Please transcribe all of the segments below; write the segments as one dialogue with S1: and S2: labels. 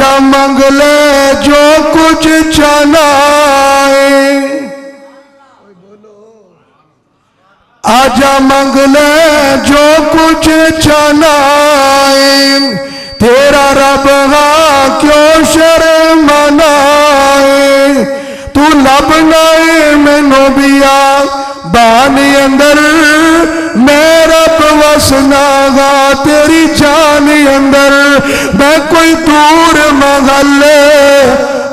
S1: आजा मंग ले जो कुछ चाहना है, आजा मंग ले जो कुछ चाहना है, तेरा रब हाँ क्यों शर्माना है। तू लभना है मैनू बिया बानी अंदर, मैं रब वसना गा तेरी जान अंदर। मैं कोई दूर महल्ले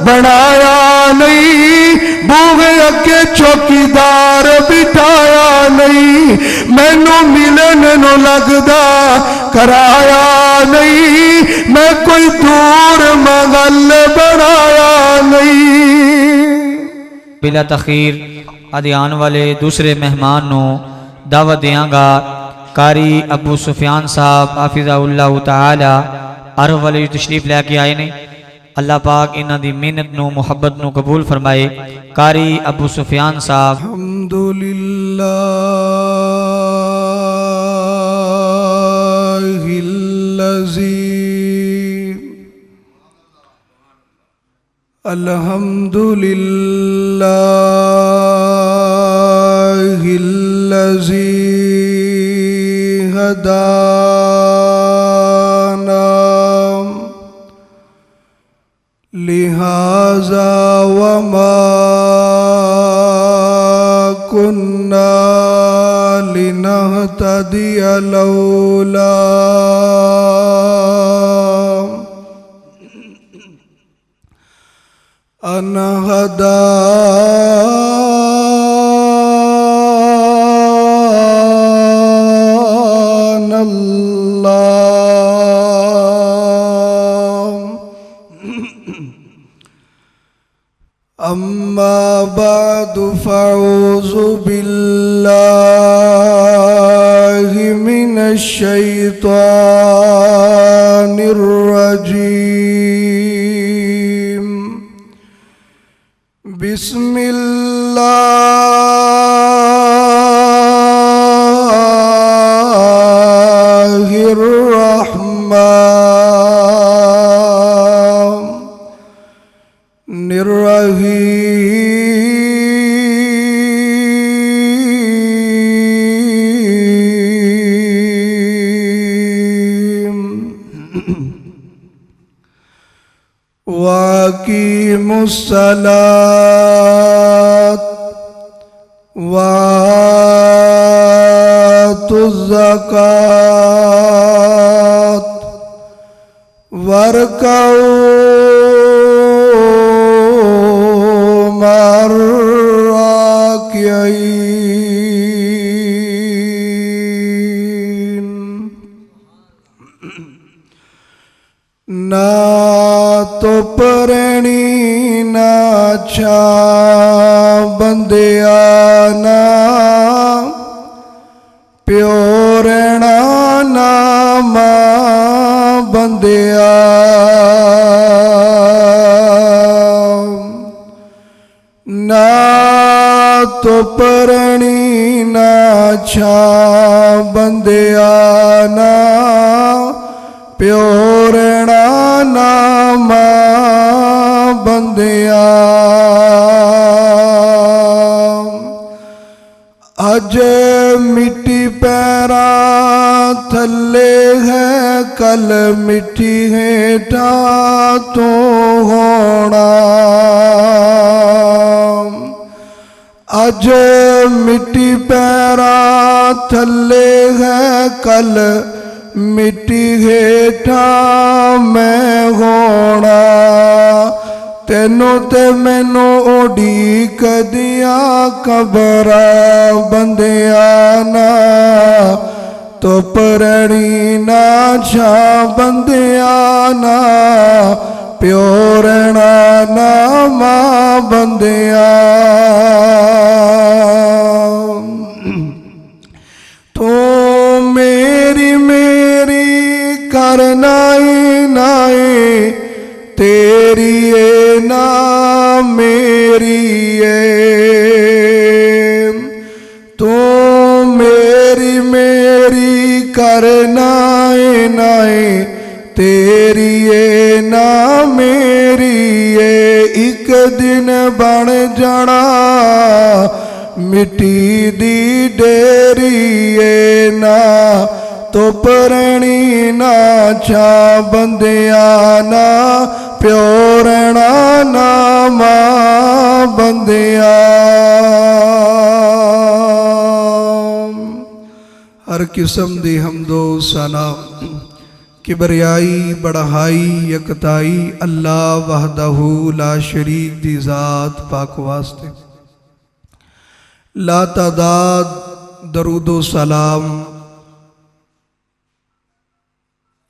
S1: बनाया नहीं, बूहे अगे चौकीदार बिठाया नहीं, मैनू मिलन नू लगदा कराया नहीं, मैं कोई दूर महल्ले बनाया नहीं।
S2: बिला तखीर अदे आने वाले दूसरे मेहमान नू दावत देंगा। कारी अबू सुफियान साहब हाफिज़हुल्लाह ताला अरब वाले तशरीफ लैके आए ने। अल्लाह पाक इन्हां दी मेहनत नू मुहब्बत नू कबूल फरमाए। कारी अबू सुफियान साहब।
S1: अल्हम्दुलिल्लाहिल्लज़ी हदाना लिहाजा वमा कुन्ना लिनहतदिया लौला अन हदानल्लाह। अम्मा बादु फ़अऊज़ु बिल्लाहि मिनश शैतानिर रजीम। बिस्मिल्लाहिर्रहमानिर रहीम। वाक़ीमुस्सलात वातुज़्ज़कात वरकऊ मर्राकियीन। ना तो परणी ना छा बंदिया ना प्यो रहना ना मां बंदिया। ना तो परणी ना छा बंदिया ना प्यो रहना ना मां बंदिया। अज मिट्टी पैरा थले है कल मिट्टी हेठा तो होना। अज मिट्टी पैरा थले है कल मिट्टी हेठा मैं होना। तेनों ते मैनू उड़ीक दिया कबरा बंदिया ना तो परणी ना छा बंदिया ना प्यो रहना ना मां बंदिया। तो मेरी मेरी करनाई नाई तेरी ए ना मेरी ए। तो मेरी मेरी करनाई नाई तेरी ए ना मेरी दिन बन जाना मिट्टी दी डेरी ना तो परणी ना छा बंदिया ना प्यो रहना ना मां बंदिया। हर किस्म दी हमदो सना किबरियाई बढ़ाई यकताई अल्लाह वहदहू ला शरीक दी ज़ात पाक वास्ते। ला तादाद दरूदो सलाम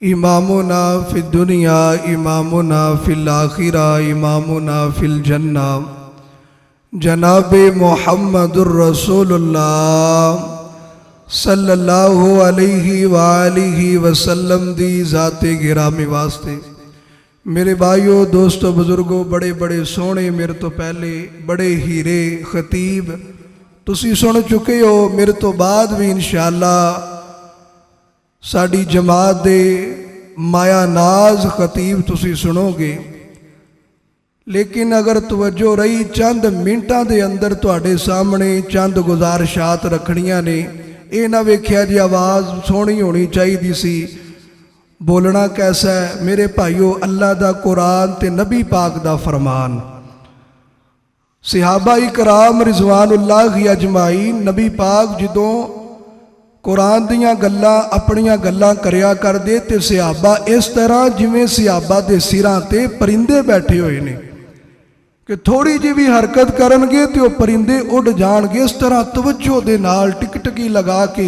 S1: इमामुना फिल दुनिया इमामुना फिल आखिरा इमामुना फिल जन्ना जनाबे मुहम्मदुर रसूलुल्लाह सल्लल्लाहु अलैहि वालिहि वसल्लम दी ज़ाते गिरामी वास्ते। मेरे भाइयों दोस्तों बुजुर्गों बड़े बड़े सोहने मेरे तो पहले बड़े हीरे खतीब तुसी सुन चुके हो। मेरे तो बाद भी इंशाअल्लाह साड़ी जमात दे माया नाज खतीब तुसी सुनोगे। लेकिन अगर तवज्जो रही चंद मिनटां दे अंदर तुहाडे सामने चंद गुजारिशात रखनियां ने। ये ना वेख्या जी आवाज़ सोहनी होनी चाहिए सी बोलना कैसा है। मेरे भाईओ अल्लाह दा कुरान ते नबी पाक दा फरमान सहाबा इकराम रिजवानुल्लाह अजमाइन नबी पाक जदों कुरान दियां गल्लां अपनियां गल्लां करया करदे ते सहाबा इस तरह जिवें सहाबा दे सिरां ते परिंदे बैठे हुए ने कि थोड़ी जी भी हरकत करनगे तो वह परिंदे उड़ जाणगे। इस तरह तवज्जो दे नाल टिकटकी लगा के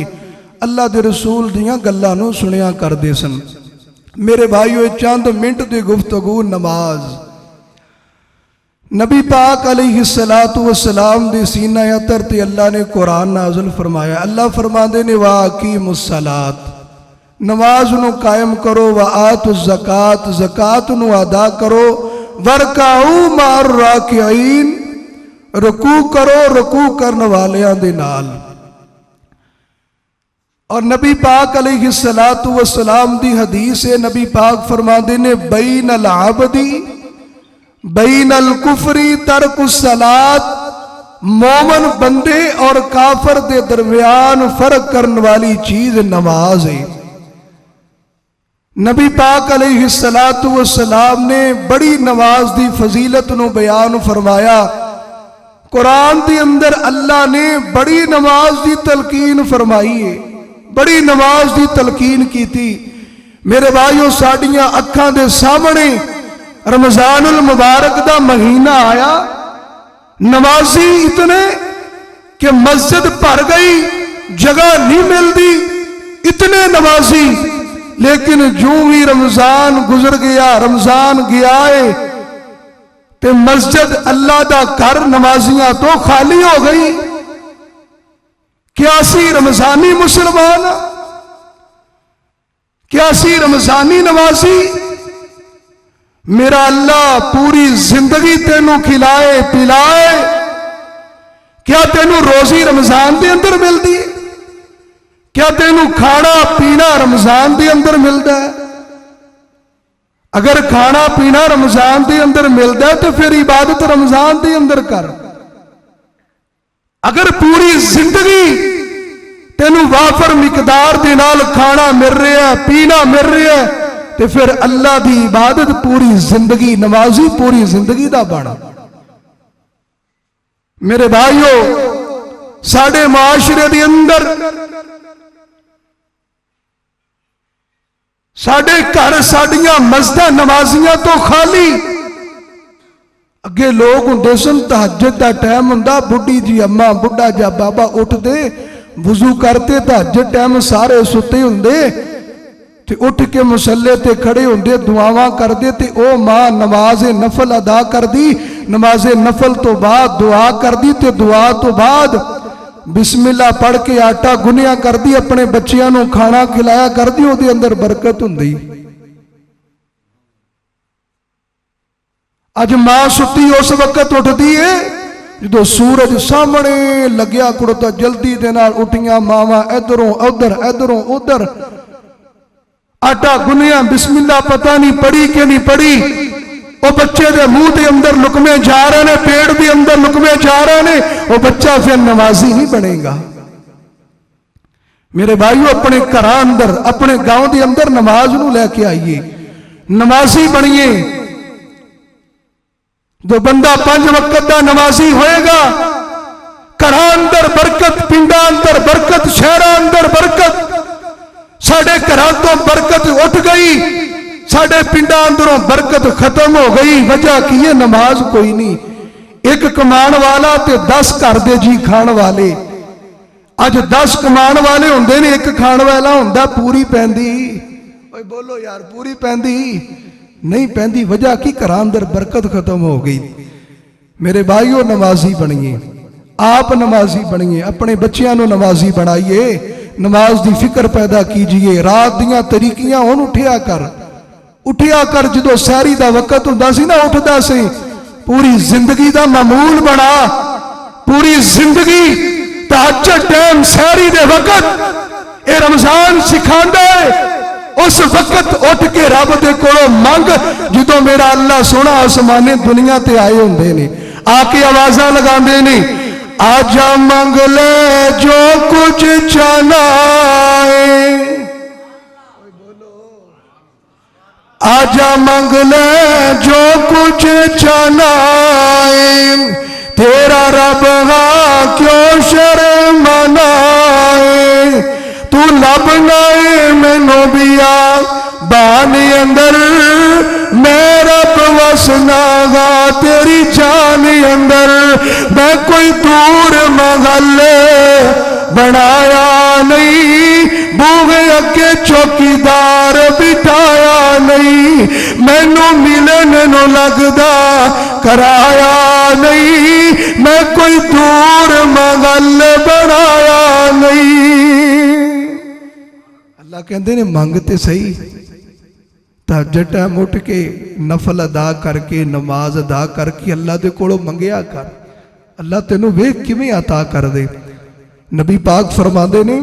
S1: अल्लाह दे रसूल दियां गल्लां नूं सुनिया करदे सन। मेरे भाईओ चंद मिनट दी गुफ्तगू नमाज नबी पाक अलैहिस्सलातु वस्सलाम दे सीना अतर ते अल्लाह ने कुरान नाज़िल फरमाया। अल्लाह फरमांदे ने वाक़ीमुस्सलात नमाज नूं कायम करो व आतुज़ ज़कात ज़कात नूं अदा करो वरकाऊ मार राकिईन रुकू करो रुकू करने वालियां दे नाल। और नबी पाक अलैहिस्सलातु वस्सलाम दी हदीस है नबी पाक फरमाते ने बैनल आबदी बैनल कुफरी तरकुस सलात मोमन बंदे और काफर दे दरमियान फर्क करने वाली चीज नमाज है। नबी पाक अलैहिस्सलातु वस्सलाम ने बड़ी नमाज दी फजीलत नूं बयान फरमाया। कुरान के अंदर अल्लाह ने बड़ी नमाज की तलकीन फरमाई है बड़ी नमाज की तलकीन की थी। मेरे भाइयों साडियां अखां दे सामने रमजानुल मुबारक दा महीना आया नमाजी इतने कि मस्जिद भर गई जगह नहीं मिलती इतने नमाजी। लेकिन जो भी रमजान गुजर गया रमजान गया है ते मस्जिद अल्लाह दा घर नमाजियां तो खाली हो गई। क्या सी रमजानी मुसलमान क्या सी रमजानी नमाजी। मेरा अल्लाह पूरी जिंदगी तेनू खिलाए पिलाए क्या तेनू रोजी रमजान के अंदर मिलती है क्या तेनू खाना पीना रमजान के अंदर मिलता है। अगर खाना पीना रमजान के अंदर मिलता है तो फिर इबादत रमजान के अंदर कर। अगर पूरी जिंदगी तेनू वाफर मिकदार के नाल खाना मिल रहा है पीना मिल रहा है तो फिर अल्लाह की इबादत पूरी जिंदगी नमाजी पूरी जिंदगी का बना। मेरे भाइयों साडे माशरे के अंदर साडे घर साडियां मस्जिदां नमाजियां तो खाली। अगे लोग हुंदे सन तहज्जुद दा टाइम हुंदा बुढ़ी जी अम्मा बुढ़ा जा बाबा उठदे वुजू करते तहज्जुद टाइम सारे सुते हुंदे ते उठ के मुसल्ले ते खड़े हुंदे दुआवां करदे ते ओ मां नमाज नफल अदा करदी नमाज नफल तो बाद दुआ करदी ते दुआ तो बाद बिस्मिल्लाह पढ़ के आटा गुनिया करदी अपने बच्चियां नूं खाना खिलाया करदी उहदे अंदर बरकत हुंदी। अज मां सुती उस वक्त उठदी है जो सूरज सामने लग्या कुड़ता जल्दी दे नाल उठियां मावां इधरों उधर इधरों उधर आटा गुनिया बिस्मिल्लाह पता नहीं पढ़ी कि नहीं पढ़ी वो बच्चे के मुंह के अंदर लुकमे जा रहे हैं, पेट के अंदर लुकमे जा रहे हैं, वो बच्चा फिर नमाजी नहीं बनेगा। मेरे भाइयों, अपने घर अंदर अपने गांव के अंदर नमाज नूं लेके आइए, नमाजी बनिए। जो बंदा 5 वक्त का नमाजी होएगा, घर अंदर बरकत, पिंडा अंदर बरकत, शहर अंदर बरकत। साडे घरों तो बरकत उठ गई, साडे पिंडा अंदरों बरकत खत्म हो गई। वजह की है? नमाज कोई नहीं। एक कमान वाला ते 10 घर दे जी खाण वाले। अज 10 कमान वाले होंदे ने, एक खाण वाला होंदा। पूरी पैंदी? ओए बोलो यार, पूरी पैंदी? नहीं पैंदी। वजह की? घर अंदर बरकत खत्म हो गई। मेरे भाइयों, नमाजी बनिए, आप नमाजी बनिए, अपने बच्चों को नमाजी बनाइए, नमाज की फिक्र पैदा कीजिए। रात दियां तरीकियां हुण उठिया कर, जो सहरी का वक्त हुंदा सी ना, उठदा सी। पूरी जिंदगी का मामूल बना, पूरी जिंदगी तहज्जुद टाइम सहरी दे वक्त, ये रमजान सिखांदा है। उस वक्त उठ के रब दे कोलों मंग, जो मेरा अल्लाह सोना आसमाने दुनिया ते आए हुंदे ने, आके आवाज़ां लगांदे ने, आजा मंग ले जो कुछ चाहना है, आजा मंग ले जो कुछ चाहना है, तेरा रब हाँ क्यों शर्माना है। तू लभना है मैनू बिया बानी अंदर, मैं रब वसना गा तेरी जान अंदर। मैं कोई दूर महल्ले बनाया नहीं, बूहे अगे चौकीदार बिठाया नहीं, मैनू मिलन नू लगदा कराया नहीं, मैं कोई दूर महल्ले बनाया नहीं। अल्लाह कहते ने मंगते सही, तहज्जुद टाइम उठ के नफल अदा करके, नमाज अदा करके अल्लाह दे कोलों मंगिया कर। अल्लाह तेनों वेख किवें अता कर दे। नबी पाक फरमाते ने,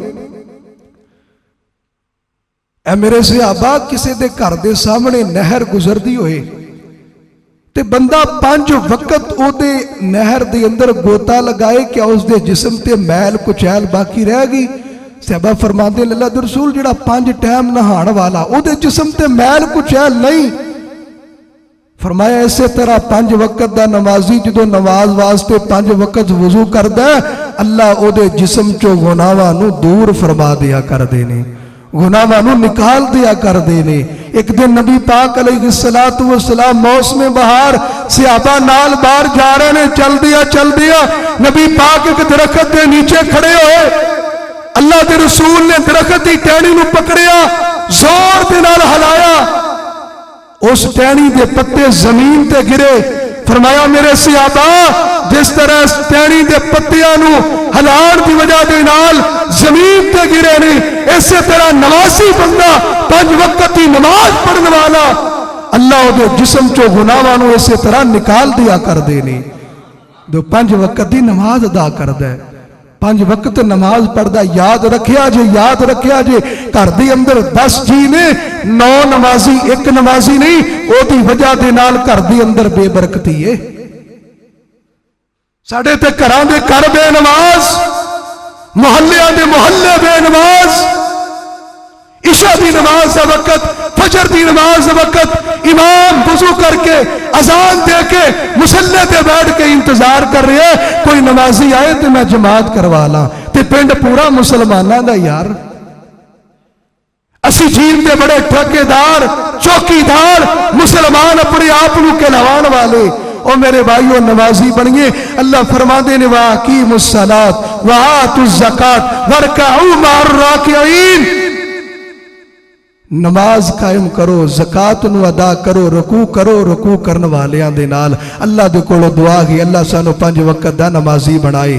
S1: ऐ मेरे सहाबा, किसी दे घर दे सामने नहर गुजरदी होए ते बंदा 5 वक्त ओदे नहर दे अंदर गोता लगाए, क्या उसके जिस्म ते मैल कुचैल बाकी रह गई? सहाबा फरमाते, अल्लाह दे रसूल, जिहड़ा 5 टाइम नहाण वाला, ओदे जिस्म ते मैल कुचैल नहीं। फरमाया इसे तरह 5 वक्त का नमाजी जो नमाज वास्ते 5 वक्त वजू करदा, अल्लाह ओदे जिस्म चो गुनाहां नूं दूर फरमा दिया करदे ने, गुनाहां नूं निकाल दिया करदे ने। एक दिन नबी पाक अलैहिस्सलातु वस्सलाम मौसम बहार सहाबा नाल बाहर जा रहे ने, चल दिया नबी पाक एक दरख्त के नीचे खड़े होए। अल्लाह के रसूल ने दरख्त की टहनी नूं पकड़िया, जोर दे नाल हिलाया, उस टहनी के पत्ते जमीन ते गिरे। फरमाया मेरे सहाबा, जिस तरह इस टहनी के पत्तियां नूं हिलाण की वजह दे नाल जमीन ते गिरे ने, इसे तरह नमाजी बंदा 5 वक्त की नमाज पढ़ने वाला, अल्लाह उहदे जिस्म चो गुनाहां नूं इसे तरह निकाल दिया करदे ने। जो 5 वक्त की नमाज अदा करदा है, 5 वक्त नमाज पढ़दा, याद रखिया जे घर दे अंदर 10 जी ने, 9 नमाजी, 1 नमाजी नहीं, ओदी वजह दे नाल घर दे अंदर बेबरकती है। साडे ते घरां दे घर बेनमाज, मोहल्लियां दे मोहल्ले बेनमाज। इशा की नमाज का वक्त, फजर की नमाज का वक्त, इमाम वजू करके अजान दे के मुसल्ले पे बैठ के इंतजार कर रहे हैं कोई नमाजी आए तो मैं जमात करवा ला, ते पिंड पूरा मुसलमाना दा यार। असी झील के बड़े ठेकेदार, चौकीदार, मुसलमान अपने आप को कहलावान वाले। और मेरे भाइयों, नमाजी बनिए। अल्लाह फरमाते ने, वाक़ीमुस्सलात व आतुज़्ज़कात वरकऊ मअर राकिईन। नमाज कायम करो, ज़कात नूं अदा करो, रुकू करने वालियां दे नाल। अल्लाह दे कोलों दुआ है, अल्लाह सानू 5 वक्त दा नमाजी बनाए।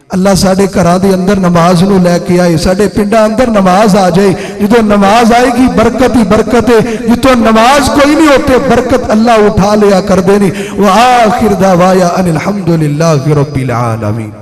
S1: अल्लाह साडे घरां दे अंदर नमाज नूं लैके आए, साडे पिंडां अंदर नमाज आ जाए। जो नमाज आएगी बरकत ही बरकत है, जितों नमाज कोई नहीं होते बरकत अल्लाह उठा लिया कर देनी। व आखिर दावाया अनिल हम्दुलिल्लाहि रब्बिल आलमीन।